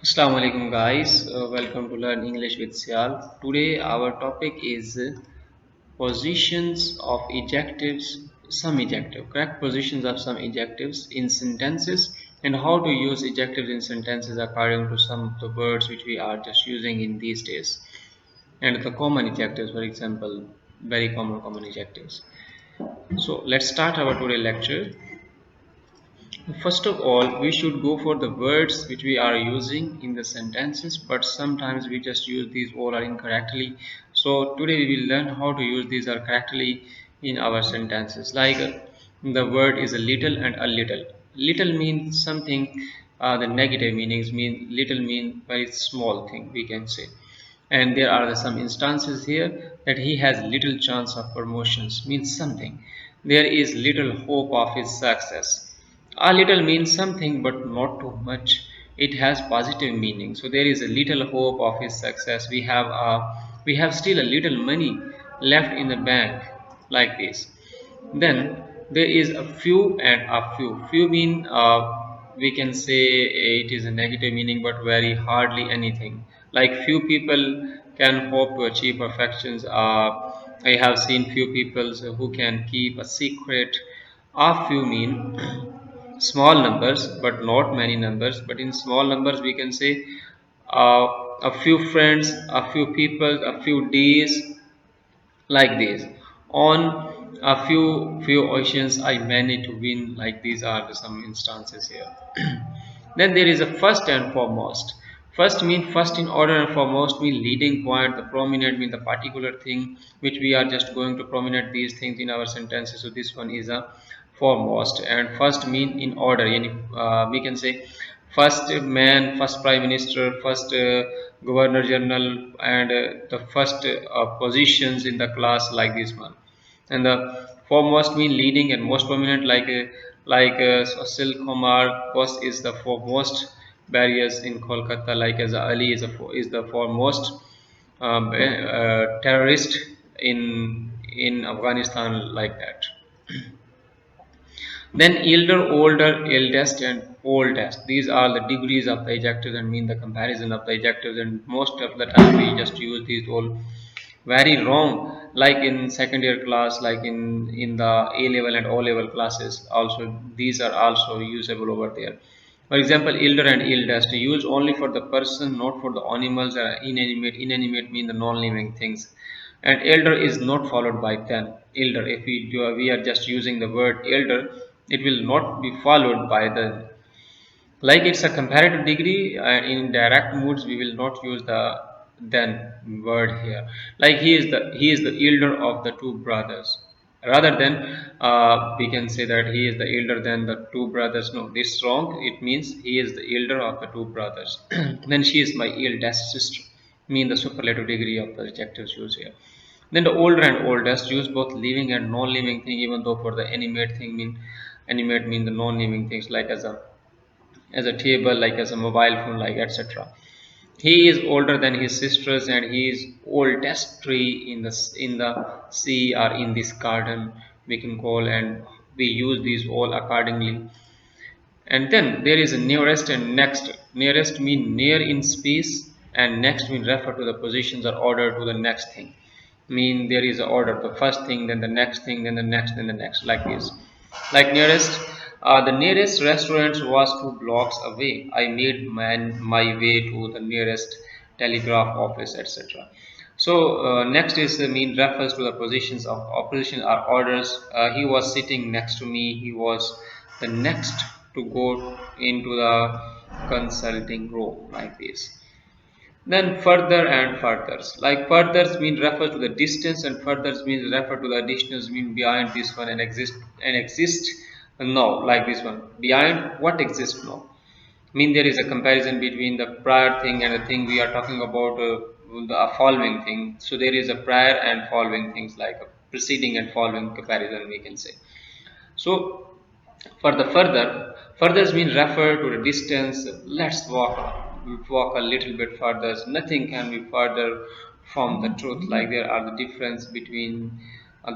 Assalamu alaikum guys, welcome to Learn English with Sial. Today our topic is positions of adjectives, some adjective, correct positions of some adjectives in sentences and how to use adjectives in sentences according to some of the words which we are just using in these days. And the common adjectives, for example, very common adjectives. So let's start our today lecture. First of all, we should go for the words which we are using in the sentences, but sometimes we just use these all are incorrectly. So today we will learn how to use these are correctly in our sentences. Like the word is a little and a little. Little means something. The negative meanings mean little mean very small thing we can say. And there are some instances here that he has little chance of promotions means something. There is little hope of his success. A little means something but not too much. It has positive meaning. So there is a little hope of his success. We have still a little money left in the bank, like this. Then there is a few and a few. Few mean we can say it is a negative meaning, but very hardly anything. Like few people can hope to achieve perfections. I have seen few people who can keep a secret. A few mean small numbers, but not many numbers. But in small numbers, we can say uh, a few friends, a few people, a few days, like this. On a few oceans I managed to win, like these are some instances here. Then there is a first and foremost. First mean first in order and foremost mean leading point. The prominent mean the particular thing which we are just going to prominent these things in our sentences. So this one is a foremost, and first mean in order. We can say first man, first prime minister, first governor general, and the first positions in the class, like this one. And the foremost mean leading and most prominent, like Sil Kumar Bose is the foremost barriers in Kolkata, like as Ali is the foremost terrorist in Afghanistan, like that. Then elder, older, eldest, and oldest. These are the degrees of the adjectives and mean the comparison of the adjectives. And most of the time we just use these all very wrong. Like in second year class, like in the A level and O level classes. Also, these are also usable over there. For example, elder and eldest used only for the person, not for the animals or inanimate. Inanimate mean the non-living things. And elder is not followed by then. Elder, if we are just using the word elder, it will not be followed by then. Like it's a comparative degree, in direct moods we will not use the then word here. Like he is the elder of the two brothers, rather than we can say that he is the elder than the two brothers. No, this is wrong. It means he is the elder of the two brothers. Then she is my eldest sister, mean the superlative degree of the adjectives used here. Then the older and oldest use both living and non-living thing, even though for the animate mean the non-living things, like as a table, like as a mobile phone, like etc. He is older than his sisters, and he is oldest tree in the sea or in this garden, we can call, and we use these all accordingly. And then there is a nearest and next. Nearest mean near in space, and next mean refer to the positions or order to the next thing. Mean there is a order: the first thing, then the next thing, then the next, then the next, like this. Like nearest, the nearest restaurant was 2 blocks away. I made my way to the nearest telegraph office, etc. So next is mean refers to the positions of opposition or orders. He was sitting next to me. He was the next to go into the consulting room, like this. Then further and furthers. Like furthers mean refer to the distance, and furthers means refer to the distance mean behind this one and exist now, like this one. Behind what exists now. Mean there is a comparison between the prior thing and the thing we are talking about, the following thing. So there is a prior and following things, like a preceding and following comparison, we can say. So for the furthers mean refer to the distance. Let's walk a little bit further. Nothing can be further from the truth. Like there are the difference between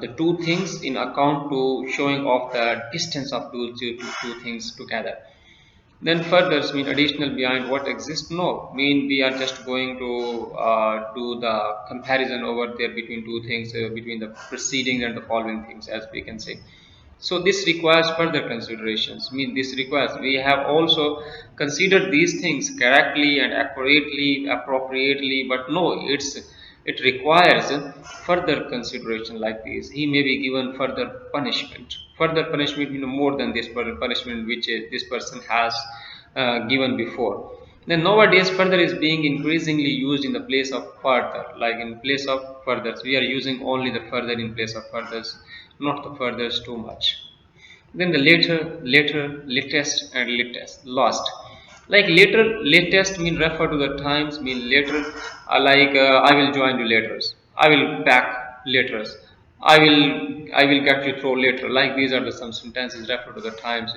the two things in account to showing off the distance of two things together. Then further mean additional behind what exists. No, mean we are just going to do the comparison over there between two things, between the preceding and the following things, as we can say. So this requires further considerations. Mean this requires we have also considered these things correctly and accurately, appropriately, but no, it requires further consideration like this. He may be given further punishment, more than this punishment which this person has given before. Then nowadays further is being increasingly used in the place of further, like in place of furthers we are using only the further in place of furthers, not the furthers too much. Then the latest, and latest, lost. Like later, latest mean refer to the times, mean later, I will join you later. I will back later. I will get you through later. Like these are the some sentences refer to the times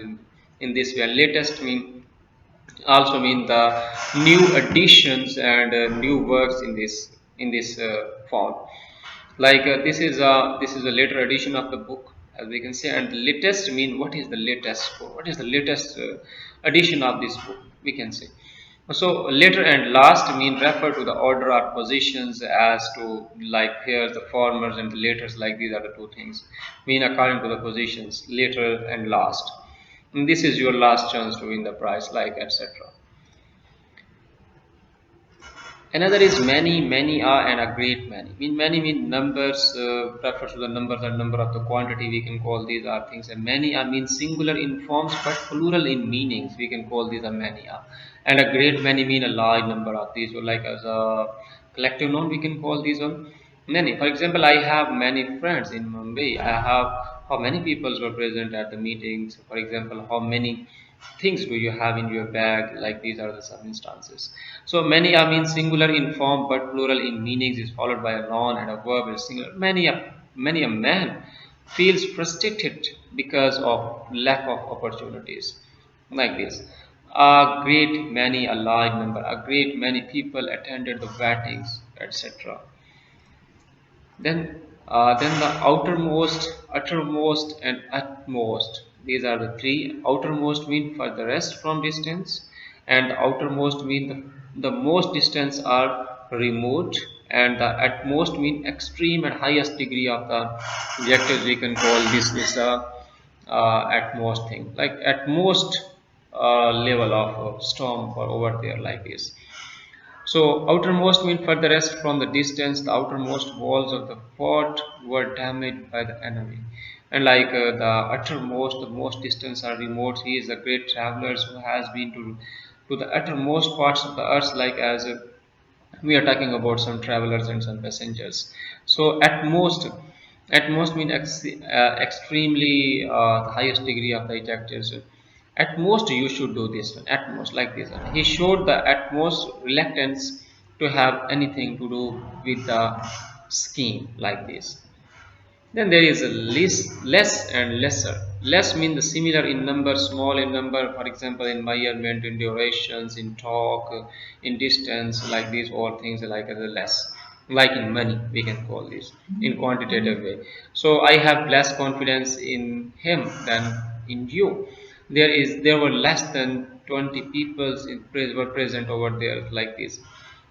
in this way. And latest mean also mean the new additions and new works in this form. Like this is a later edition of the book, as we can say. And the latest mean what is the latest book, what is the latest edition of this book, we can say. So later and last mean refer to the order or positions, as to like here the formers and the laters, like these are the two things mean according to the positions, later and last. And this is your last chance to win the prize, like etc. Another is many, many are, and a great many. Many mean numbers, refer to the numbers and number of the quantity. We can call these are things. And many are mean singular in forms but plural in meanings. We can call these are many are. And a great many mean a large number of these. So like as a collective noun, we can call these one many. For example, I have many friends in Mumbai. I have how many people were present at the meetings. For example, how many things do you have in your bag, like these are the some instances. So many are mean singular in form but plural in meanings, is followed by a noun and a verb is singular. Many a man feels frustrated because of lack of opportunities, like this. A great many, a large number, a great many people attended the weddings, etc. Then the outermost, uttermost, and utmost. These are the three. Outermost mean furthest from distance, and outermost mean the most distance are remote, and the utmost mean extreme and highest degree of the adjectives. We can call this is a utmost thing, like at most level of storm for over there, like this. So outermost mean furthest from the distance. The outermost walls of the fort were damaged by the enemy. And like the uttermost, the most distance are remote. He is a great traveler who has been to the uttermost parts of the earth, like as we are talking about some travelers and some passengers. So at most mean extremely the highest degree of the adjectives. At most you should do this one, at most, like this one. He showed the utmost reluctance to have anything to do with the scheme, like this. Then there is a less and lesser. Less means the similar in number, small in number. For example, in measurement, in durations, in talk, in distance, like these all things like the less. Like in money, we can call this in quantitative way. So I have less confidence in him than in you. There were less than 20 people were present over there, like this.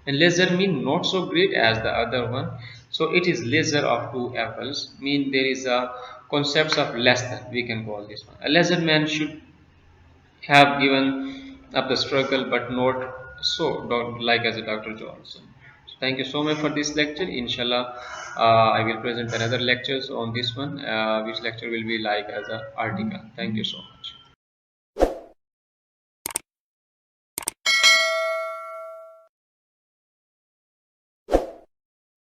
And lesser mean not so great as the other one. So it is lesser of two apples. Mean there is a concepts of less than. We can call this one. A lesser man should have given up the struggle, but not so. Like as a Dr. Johnson. So thank you so much for this lecture. Inshallah, I will present another lectures on this one, which lecture will be like as a article. Thank you so much.